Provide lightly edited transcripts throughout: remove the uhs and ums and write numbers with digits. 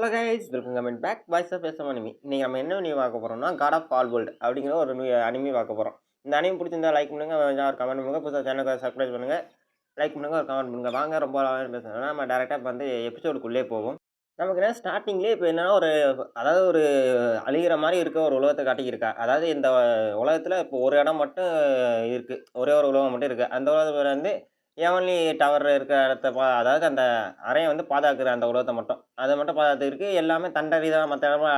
Hello guys welcome comment back voice of பேசாம அனிமி. இன்னைக்கு நம்ம என்ன அனிமி பார்க்க போகிறோம்னா காட் ஆஃப் ஆல் வேர்ல்டு அப்படிங்கிற ஒரு அனிமி பார்க்க போகிறோம். இந்த அனிமி பிடிச்சிருந்தா லைக் பண்ணுங்க, ஒரு கமெண்ட் பண்ணுங்க, புதுசாக சேனலுக்கு சப்ஸ்கிரைப் பண்ணுங்க, லைக் பண்ணுங்க, ஒரு கமெண்ட் பண்ணுங்க. வாங்க ரொம்ப பேசுகிறோம். நம்ம டேரெக்டாக வந்து எபிசோடுக்குள்ளே போவோம். நமக்கு என்ன ஸ்டார்டிங்லேயே இப்போ என்னன்னா அதாவது ஒரு அழிகிற மாதிரி இருக்க ஒரு உலகத்தை காட்டிக்கிருக்கா. அதாவது இந்த உலகத்தில் இப்போ ஒரு இடம் மட்டும் இருக்குது, ஒரே ஒரு உலகம் மட்டும் இருக்குது. அந்த உலகத்தில் வந்து ஏவன்லி டவர் இருக்கிற இடத்த அதாவது அந்த அறையை வந்து பாதுகாக்கிற அந்த உலகத்தை மட்டும் அதை மட்டும் பாதுகாத்துருக்கு. எல்லாமே தண்டறி தான். மற்ற இடமா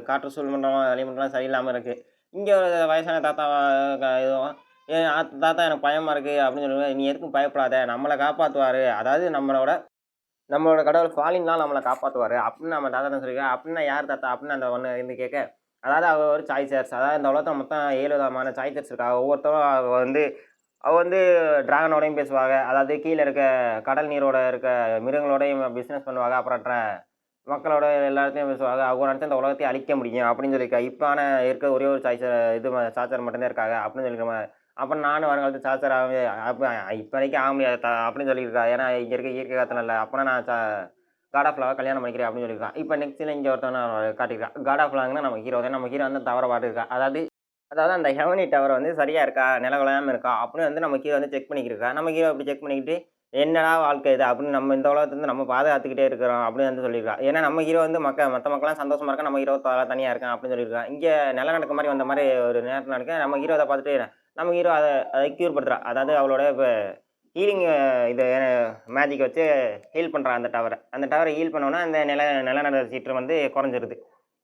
காற்று சூழ்மண்டலம் வளிமண்டலம் சரியில்லாமல் இருக்குது. இங்கே ஒரு வயசான தாத்தா இதுவும் தாத்தா எனக்கு பயமாக இருக்குது அப்படின்னு சொல்லுவேன். நீ எதுக்கும் பயப்படாத, நம்மளை காப்பாற்றுவார். அதாவது நம்மளோட கடவுள் ஃபாலின்லாம் நம்மளை காப்பாற்றுவார் அப்படின்னு நம்ம தாத்தா தான் சொல்லியிருக்கேன். அப்படின்னா யார் தாத்தா அப்படின்னு அந்த ஒன்று இருந்து கேட்க, அதாவது அவர் ஒரு சாய்ஸர்ஸ். அதாவது இந்த உலகத்தில் மொத்தம் 7 விதமான சாய்ஸர்ஸ் இருக்கா. ஒவ்வொருத்தரும் அவள் வந்து டிராகனோடையும் பேசுவாங்க. அதாவது கீழே இருக்க கடல் நீரோட இருக்க மிருகங்களோடையும் பிஸ்னஸ் பண்ணுவாங்க. அப்புறம் மக்களோட எல்லாத்தையும் பேசுவாங்க. அவங்க நினச்சி அந்த உலகத்தையும் அழிக்க முடியும் அப்படின்னு சொல்லியிருக்கா. இப்போ ஆனால் இருக்க ஒரே ஒரு சார்ஜர் மட்டும்தான் இருக்காங்க அப்படின்னு சொல்லியிருக்க. அப்புறம் நானும் வருங்காலத்து சார்ஜர் அப்போ இப்போதைக்கு ஆக முடியாது அப்படின்னு சொல்லியிருக்கா. ஏன்னா இங்கே இருக்க இயற்கை காற்று இல்லை. அப்போனா நான் காட் ஆஃப் லாவை கல்யாணம் பண்ணிக்கிறேன் அப்படின்னு சொல்லியிருக்கான். இப்போ நெக்ஸ்ட்டில் இங்கே ஒருத்தவனை காட்டியிருக்கான். காட் ஆஃப் லாங்கன்னா நம்ம ஹீரோ வந்து தவற பாட்டுருக்கா. அதாவது அந்த ஹெவனி டவர் வந்து சரியாக இருக்கா, நிலவலாமல் இருக்கா அப்படின்னு வந்து நம்ம வந்து செக் பண்ணிக்கிருக்கா. நம்ம அப்படி செக் பண்ணிக்கிட்டு என்னடா வாழ்க்கை இது அப்படின்னு நம்ம இந்த உலகத்தை வந்து நம்ம பாதுகாத்துக்கிட்டே இருக்கிறோம் அப்படின்னு வந்து சொல்லியிருக்கா. ஏன்னா நம்ம ஹீரோ வந்து மற்ற மக்கள்லாம் சந்தோஷமா இருக்கா, நம்ம ஹீரோ தனியாக இருக்கான் அப்படின்னு சொல்லியிருக்கான். இங்கே நில நடக்க மாதிரி வந்த மாதிரி ஒரு நேரத்தில் நடக்க நம்ம ஹீரோ அதை பார்த்துட்டு நம்ம ஹீரோ அதை க்யூர் பண்ணுறா. அதாவது அவளோட இப்போ ஹீலிங் இது மேஜிக் வச்சு ஹீல் பண்ணுறான் அந்த டவரை ஹீல் பண்ணோன்னா அந்த நிலநடுக்க சீற்று வந்து குறைஞ்சிருது.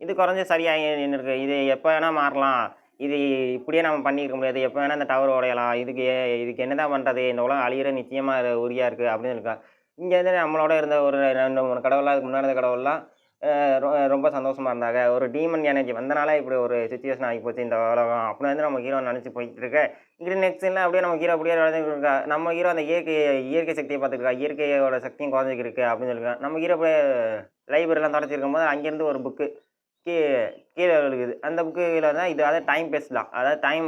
இது குறைஞ்சி சரியாக இருக்கு. இது எப்போ வேணால் மாறலாம், இது இப்படியே நம்ம பண்ணியிருக்க முடியாது, எப்போ வேணால் இந்த டவர் உடையலாம், இதுக்கு என்ன தான் பண்ணுறது, இந்த உலகம் அழியிற நிச்சயமாக உறுதியாக இருக்குது அப்படின்னு இருக்கா. இங்கே வந்து நம்மளோட இருந்த ஒரு 2-3 கடவுளாக அதுக்கு முன்னாடி கடவுள்லாம் ரொம்ப சந்தோஷமாக இருந்தாங்க. ஒரு டீமன் எனர்ஜி வந்தனால இப்படி ஒரு சுச்சுவேஷன் ஆகி போச்சு இந்த உலகம் அப்படின்னு வந்து நம்ம ஹீரோ நினச்சி போயிட்டு இருக்க. இங்கே நெக்ஸ்ட் இல்லை அப்படியே நம்ம ஹீரோ அப்படியே இருக்கா. நம்ம ஹீரோ அந்த இயற்கை சக்தியை பார்த்துருக்கா. இயற்கையோட சக்தியும் குறைஞ்சிருக்கு அப்படின்னு சொல்லியிருக்கா. நம்ம ஹீரோ அப்படியே லைப்ரரிலாம் தொடச்சிருக்கும் போது அங்கேருந்து ஒரு புக்கு கீழே விழுகுது. அந்த புக்கு கீழே தான் இது. அதாவது டைம் பேஸ்லாம். அதாவது டைம்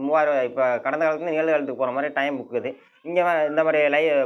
3000 இப்போ கடந்த காலத்துலேருந்து நிகழ்காலத்துக்கு போகிற மாதிரி டைம் புக் இது. இங்கே இந்த மாதிரி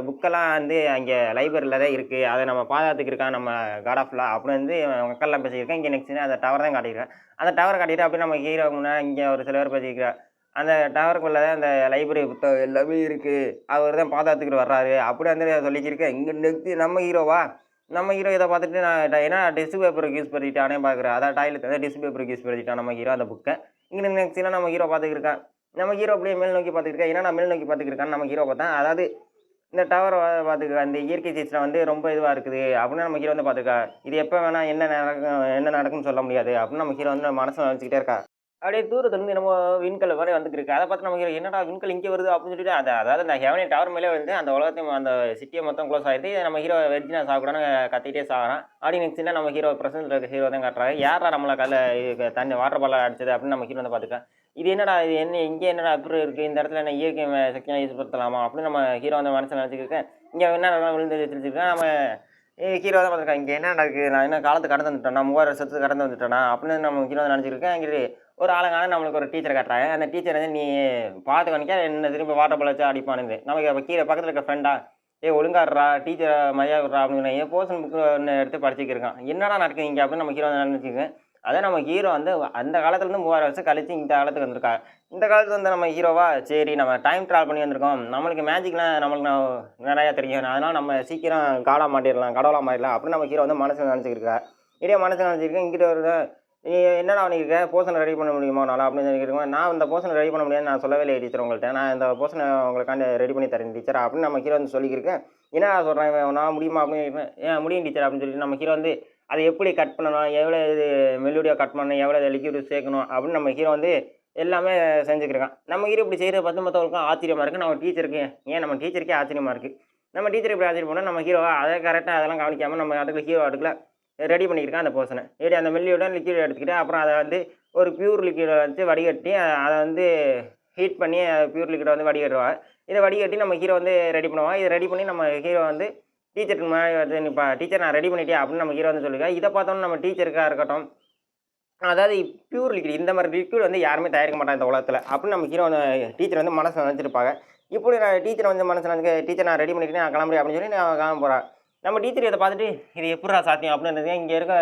புக்கெல்லாம் வந்து அங்கே லைப்ரரியில் தான் இருக்குது. அதை நம்ம பாதுகாத்துக்கிருக்கான் நம்ம காட் ஆஃப் லா அப்படின்னு வந்து மக்கள்லாம் பேசியிருக்கேன். இங்கே நெக்ஸ்ட் அந்த டவர் தான் காட்டியிருக்கேன். அந்த டவரை காட்டிட்டு அப்படியே நம்ம ஹீரோ முன்னாடி இங்கே ஒரு சில பேர் பேசியிருக்கிறார். அந்த டவருக்குள்ளே தான் அந்த லைப்ரரி புத்தகம் எல்லாமே இருக்குது, அவர் தான் பாதுகாத்துக்கிட்டு வர்றாரு அப்படி வந்து சொல்லிக்கிருக்கேன். இங்கே நெக்ஸ்ட் நம்ம ஹீரோ இதை பார்த்துட்டு நான் ஏன்னா டிஷ்யூ பேப்பருக்கு யூஸ் பண்ணிட்டானே பார்க்குறேன். அதாவது டாய்லெட் வந்து டிஷ்யூ பேப்பருக்கு யூஸ் பண்ணிட்டான் நம்ம ஹீரோ அந்த புக்கை. இங்கே நெக்ஸ்ட்லாம் நம்ம ஹீரோ பார்த்துக்கிருக்கான். நம்ம ஹீரோ அப்படியே மேல் நோக்கி பார்த்துக்கிருக்கேன். ஏன்னா நான் மேல் நோக்கி பார்த்துக்கிருக்கான்னு நம்ம ஹீரோ பார்த்தேன். அதாவது இந்த டவர் பார்த்துக்க அந்த இயற்கை சீற்றம் வந்து ரொம்ப இதுவாக இருக்குது அப்படின்னு நம்ம ஹீரோ வந்து பார்த்துருக்கா. இது எப்போ வேணால் என்ன நடக்கும்னு சொல்ல முடியாது அப்படின்னு நம்ம ஹீரோ வந்து மனசில் நினச்சிக்கிட்டே இருக்கா. அப்படியே தூரத்துலேருந்து நம்ம விண்கல் மாதிரி வந்துட்டு இருக்கு. அதை பார்த்து நம்ம என்னடா விண்கல் இங்கே வருது அப்படின்னு சொல்லிட்டு அதாவது அந்த ஹெவனி டவர் மேலே வந்து அந்த உலகத்தையும் அந்த சிட்டியை மொத்தம் க்ளோஸ் ஆகிடுது. நம்ம ஹீரோ வெஜ்ஜினா சாப்பிடான்னு கத்திக்கிட்டே சாகிறான். அப்படி நெக்ஸ்ட் நம்ம ஹீரோ பிரசன்ட் இருக்க ஹீரோ தான் காட்டுறாங்க. யாரா நம்மளை கல்ல தண்ணி வாட்டர் பாலாக அடிச்சது அப்படின்னு நம்ம ஹீரோ வந்து பார்த்துக்கேன். இது இங்கே என்னடா அப்படி இருக்குது, இந்த இடத்துல என்ன இயற்கை சக்தியாக யூஸ் படுத்தலாமா அப்படின்னு நம்ம ஹீரோ வந்து மனசில் நினச்சிக்கிருக்கேன். இங்கே என்ன விழுந்து வச்சுருக்கேன். நம்ம ஹீரோ தான் பார்த்துருக்கேன். இங்கே என்ன நடக்குது, நான் என்ன காலத்து கடந்து வந்துட்டேன்னா, 3000 வருஷத்துக்கு கடந்து வந்துட்டேன்னா அப்படின்னு நம்ம ஹீரோ வந்து நினச்சிருக்கேன். இங்கே ஒரு ஆளுங்கான நம்மளுக்கு ஒரு டீச்சரை காட்டுறாங்க. அந்த டீச்சர் வந்து நீ பார்த்து கணிக்க என்ன திரும்பி வாட்டர் பால் வச்சு அடிப்பானுது. நமக்கு அப்போ கீழே பக்கத்தில் இருக்க ஃப்ரெண்டா ஒழுங்காடுறா டீச்சரை மரியாதை விட்றா அப்படின்னு என் போர்ஷன் புக்கு ஒன்று எடுத்து படிச்சுக்கிருக்கான். என்னடா நடக்குது இங்கே அப்படின்னு நம்ம ஹீரோ வந்து நினச்சிக்கேன். அதே நம்ம ஹீரோ வந்து அந்த காலத்துலேருந்து 3000 வருஷம் கழிச்சு இந்த காலத்துக்கு வந்திருக்கா. இந்த காலத்துக்கு வந்து நம்ம ஹீரோவா சரி நம்ம டைம் ட்ராவல் பண்ணி வந்திருக்கோம், நம்மளுக்கு மேஜிக்லாம் நம்மளுக்கு நிறையா தெரியும், அதனால் நம்ம சீக்கிரம் கடவுளாக மாட்டிடலாம் அப்படின்னு நம்ம ஹீரோ வந்து மனசில் நினச்சிக்கிருக்கா. இதே மனசில் நினச்சிருக்கேன். இங்கிட்ட ஒரு நீ என்னடா பண்ணியிருக்கேன், போர்ஷனை ரெடி பண்ண முடியுமா நான் அப்படின்னு கேட்குறேன். நான் இந்த போர்ஷனை ரெடி பண்ண முடியாதுன்னு நான் சொல்லவே இல்லை டீச்சர் உங்கள்கிட்ட. நான் இந்த போர்ஷனை உங்களுக்காண்டி ரெடி பண்ணி தரேன் டீச்சர் அப்படின்னு நம்ம ஹீரோ வந்து சொல்லியிருக்கேன். என்ன சொல்கிறேன் நான் முடியுமா அப்படின்னு ஏன் முடியும் டீச்சர் அப்படின்னு சொல்லிட்டு நம்ம ஹீரோ வந்து அதை எப்படி கட் பண்ணணும், எவ்வளோ இது மெலோடியாக கட் பண்ணணும், எவ்வளோ லிக்விட் சேர்க்கணும் அப்படின்னு நம்ம ஹீரோ வந்து எல்லாமே செஞ்சுக்கிருக்கான். நம்ம ஹீரோ இப்படி செய்கிற மற்றவங்களுக்கும் ஆச்சரியமாக இருக்குது. நம்ம டீச்சருக்கே ஆச்சரியமாக இருக்குது. நம்ம டீச்சர் இப்படி ஆச்சரியம் போனால் நம்ம ஹீரோவா அதை கரெக்டாக அதெல்லாம் கவனிக்காமல் நம்ம அதுக்கு ஹீரோ அதுக்குள்ள ரெடி பண்ணியிருக்கான் அந்த போர்ஷனை. இப்படி அந்த மெல்லியோட லிக்விட் எடுத்துக்கிட்டு அப்புறம் அதை வந்து ஒரு பியூர் லிக்விடை வச்சு வடிகட்டி அதை வந்து ஹீட் பண்ணி பியூர் லிக்விடை வந்து வடிகட்டுவாங்க. இதை வடிகட்டி நம்ம ஹீரோ வந்து ரெடி பண்ணுவாங்க. இதை ரெடி பண்ணி நம்ம ஹீரோ வந்து டீச்சருக்கு முன்னாடி வந்து இப்போ டீச்சர் நான் ரெடி பண்ணிட்டேன் அப்படின்னு நம்ம ஹீரோ வந்து சொல்லியிருக்கேன். இதை பார்த்தோன்னா நம்ம டீச்சருக்காக இருக்கட்டும், அதாவது பியூர் லிக்விட் இந்த மாதிரி லிக்விட் வந்து யாருமே தயாரிக்க மாட்டாங்க இந்த உலகத்தில் அப்படின்னு நம்ம ஹீரோ வந்து டீச்சர் வந்து மனசில் நினச்சிருப்பாங்க. இப்படி நான் டீச்சர் வந்து மனசில் நினச்சி டீச்சர் நான் ரெடி பண்ணிக்கிட்டேன் நான் கிளம்புறேன் அப்படின்னு சொல்லி நான் கிளம்ப போகிறேன். நம்ம டீச்சர் இதை பார்த்துட்டு இது எப்படிடா சாத்தியம் அப்படின்றது இங்கே இருக்க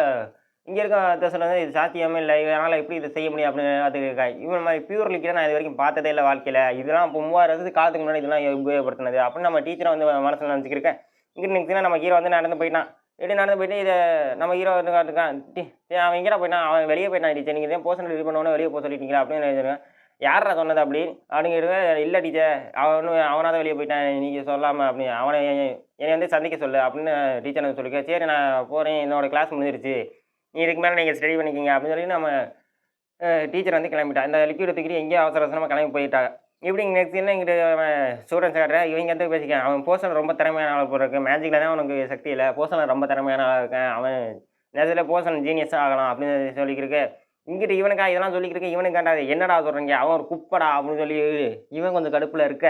தேசத்தில் வந்து இது சாத்தியமே இல்லை, இதனால் எப்படி இதை செய்ய முடியும் அப்படின்னு அதுக்கு இவன் மாதிரி பியூர் லிக்விட நான் இது வரைக்கும் பார்த்ததே இல்லை வாழ்க்கையில். இதெல்லாம் இப்போ 3000 காலத்துக்கு முன்னாடி இதெல்லாம் உபயோகப்படுத்தினது அப்படின்னு நம்ம டீச்சரை வந்து மனசில் நினச்சிக்கிருக்கேன். இங்கிட்டு நினச்சின்னா நம்ம ஹீரோ வந்து நடந்து போயிட்டான். எப்படி நடந்து போயிட்டு இதை நம்ம ஹீரோ வந்து காட்டுக்கான். அவன் எங்கேடா போயிட்டான், அவன் வெளியே போயிட்டான் டீச்சர், நீங்கள் இதே போர்ஷன் ரெடி பண்ணோன்னு வெளியே போக சொல்லிட்டீங்களா அப்படின்னு நினைச்சிருக்கேன். யாரா சொன்னது அப்படி அப்படிங்கிறது இல்லை டீச்சர், அவனாக தான் வெளியே போயிட்டான், நீங்கள் சொல்லாமல் அப்படி அவனை என்னை வந்து சந்திக்க சொல்லு அப்படின்னு டீச்சர் வந்து சொல்லிக்க. சரி நான் போகிறேன், என்னோடய கிளாஸ் முடிஞ்சிருச்சு, இதுக்கு மேலே நீங்கள் ஸ்டடி பண்ணிக்கிங்க அப்படின்னு சொல்லி நம்ம டீச்சர் வந்து கிளம்பிட்டா. இந்த லிக்விட் தூக்கிட்டு எங்கேயோ அவசர அவசரமாக கிளம்பி போயிட்டாங்க. இப்படி நெக்ஸ்ட் என்ன இங்கிட்ட ஸ்டூடெண்ட்ஸ் காட்டுறேன், இவங்க வந்து பேசிக்கான் அவன் போர்ஷன் ரொம்ப திறமையான ஆள் போல இருக்கு, மேஜிக்கில் தான் அவனுக்கு சக்தி இல்லை, போர்ஷனில் ரொம்ப திறமையான ஆள் இருக்கேன், அவன் நேரத்தில் போர்ஷன் ஜீனியஸாக ஆகலாம் அப்படின்னு சொல்லிக்கிருக்கு. இங்கிட்டு இவனுக்கா இதெல்லாம் சொல்லிக்கிருக்கு, இவனுக்கு காட்டாது என்னடா சொல்கிறீங்க, அவன் ஒரு குப்படா அப்படின்னு சொல்லி இவன் கொஞ்சம் கடுப்பில் இருக்க.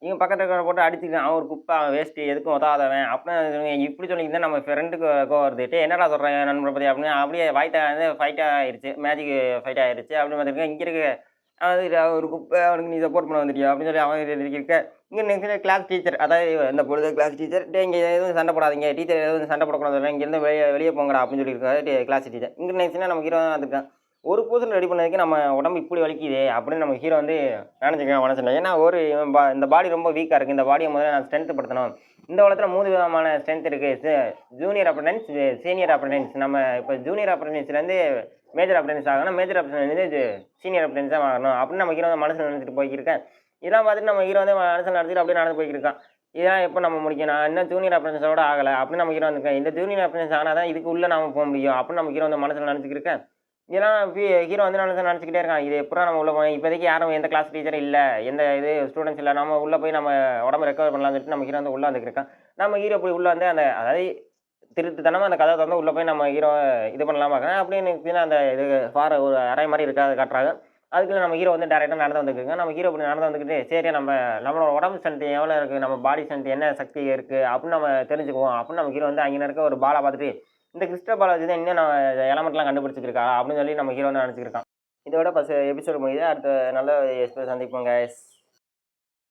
இவன் பக்கத்தில் இருக்கிற போட்டு அடிச்சுக்கான், அவன் ஒரு குப்பை, அவன் வேஸ்ட்டு, எதுக்கும் உதவாதவன் அப்படின்னு இப்படி சொல்லிக்கிட்டு நம்ம ஃப்ரெண்டுக்கு வருதுட்டு என்னடா சொல்கிறேன் நண்பரை பற்றி அப்படின்னு அப்படியே வந்து ஃபைட்டாக ஆயிடுச்சு, மேஜிக் ஃபைட் ஆயிடுச்சு அப்படின்னு பார்த்துருக்கேன். இங்கே இருக்க ஒரு குப்பை, அவனுக்கு நீ சப்போர்ட் பண்ண வந்துட்டியா அப்படின்னு சொல்லி அவன் இருக்க. இங்கே நெக்ஸ்ட் கிளாஸ் டீச்சர், அதாவது இந்த பொழுது கிளாஸ் டீச்சர், இங்கே எதுவும் சண்டை போடாதீங்க, டீச்சர் எதுவும் சண்டை போடக்கூடாது, இங்கேருந்து வெளியே போங்கடா அப்படின்னு சொல்லியிருக்காரு கிளாஸ் டீச்சர். இங்கே நெக்ஸ்ட்னா நம்ம ஹீரோ வந்துருக்கான், ஒரு போர்ஷன் ரெடி பண்ணதுக்கு நம்ம உடம்பு இப்படி வலிக்குது அப்படின்னு நம்ம ஹீரோ வந்து நினச்சிக்கலாம் மனசில். ஏன்னா இந்த பாடி ரொம்ப வீக்காக இருக்குது, இந்த பாடியை முதல்ல நான் ஸ்ட்ரென்த் படுத்தணும். இந்த உலகத்தில் 3 விதமான ஸ்ட்ரென்த் இருக்குது, ஜூனியர் அப்ரண்டிஸ், சீனியர் அப்ரண்டிஸ். நம்ம இப்போ ஜூனியர் அப்ரண்டிஸ்லேருந்து மேஜர் அப்ரண்டிஸ் ஆகணும், மேஜர் அப்ரண்டிஸ்லேருந்து சீனியர் அப்ரண்டிஸாக ஆகணும் அப்படின்னு நம்ம ஹீரோ வந்து மனசில் நினச்சிட்டு போய்க்கிருக்கேன். இதெல்லாம் பார்த்துட்டு நம்ம ஹீரோ வந்து மனசில் நடத்திட்டு அப்படியே நடந்து போய்க்கிருக்கான். இதெல்லாம் எப்போ நம்ம முடிக்கணும், இன்னும் ஜூனியர் அப்ரண்டிஸோட ஆகலை அப்படின்னு நம்ம ஹீரோ வந்துருக்கேன். இந்த ஜூனியர் அப்ரண்டிஸ் ஆனால் தான் இதுக்கு உள்ளே நம்ம போக முடியும் அப்படின்னு நம்ம ஹீரோ வந்து மனசில் நினச்சிக்கிருக்கேன். இதெல்லாம் ஹீரோ வந்து நினச்சிக்கிட்டே இருக்கான், இது எப்போ நம்ம உள்ளே போய் இப்போதைக்கு யாரும் எந்த கிளாஸ் டீச்சர் இல்லை, எந்த இது ஸ்டூடெண்ட்ஸ் இல்லை, நம்ம உள்ளே போய் நம்ம உடம்பு ரெக்கவர் பண்ணலாம்னு சொல்லிட்டு நம்ம ஹீரோ வந்து உள்ளே வந்துருக்கான். நம்ம ஹீரோ போய் உள்ளே வந்து அதாவது திருட்டுத்தனமாக அந்த கதை வந்து உள்ளே போய் நம்ம ஹீரோ இது பண்ணலாம் பார்க்குறேன். அப்படின்னு அந்த இது ஒரு அறை மாதிரி இருக்குது, அதை காட்டுறாங்க. அதுக்குள்ள நம்ம ஹீரோ வந்து டேரெக்டாக நடந்து வந்துருக்குங்க. நம்ம ஹீரோ இப்படி நடந்து வந்துக்கிட்டு சரி நம்மளோட உடம்பு ஸ்ட்ரென்த் எவ்வளோ இருக்குது, நம்ம பாடி ஸ்ட்ரென்த் என்ன சக்தி இருக்குது அப்படின்னு நம்ம தெரிஞ்சுக்குவோம் அப்படின்னு நம்ம ஹீரோ வந்து அங்கே இருக்க ஒரு பாலை பார்த்துட்டு இந்த கிறிஸ்டல் பாலை வச்சு தான் இன்னும் நம்ம எலமெண்ட்லாம் கண்டுபிடிச்சிருக்கா அப்படின்னு சொல்லி நம்ம ஹீரோ வந்து நினச்சிருக்கான். இதோட எபிசோடு முடியுது. அடுத்த நல்ல எபிசோட் சந்திப்போம் கைஸ்.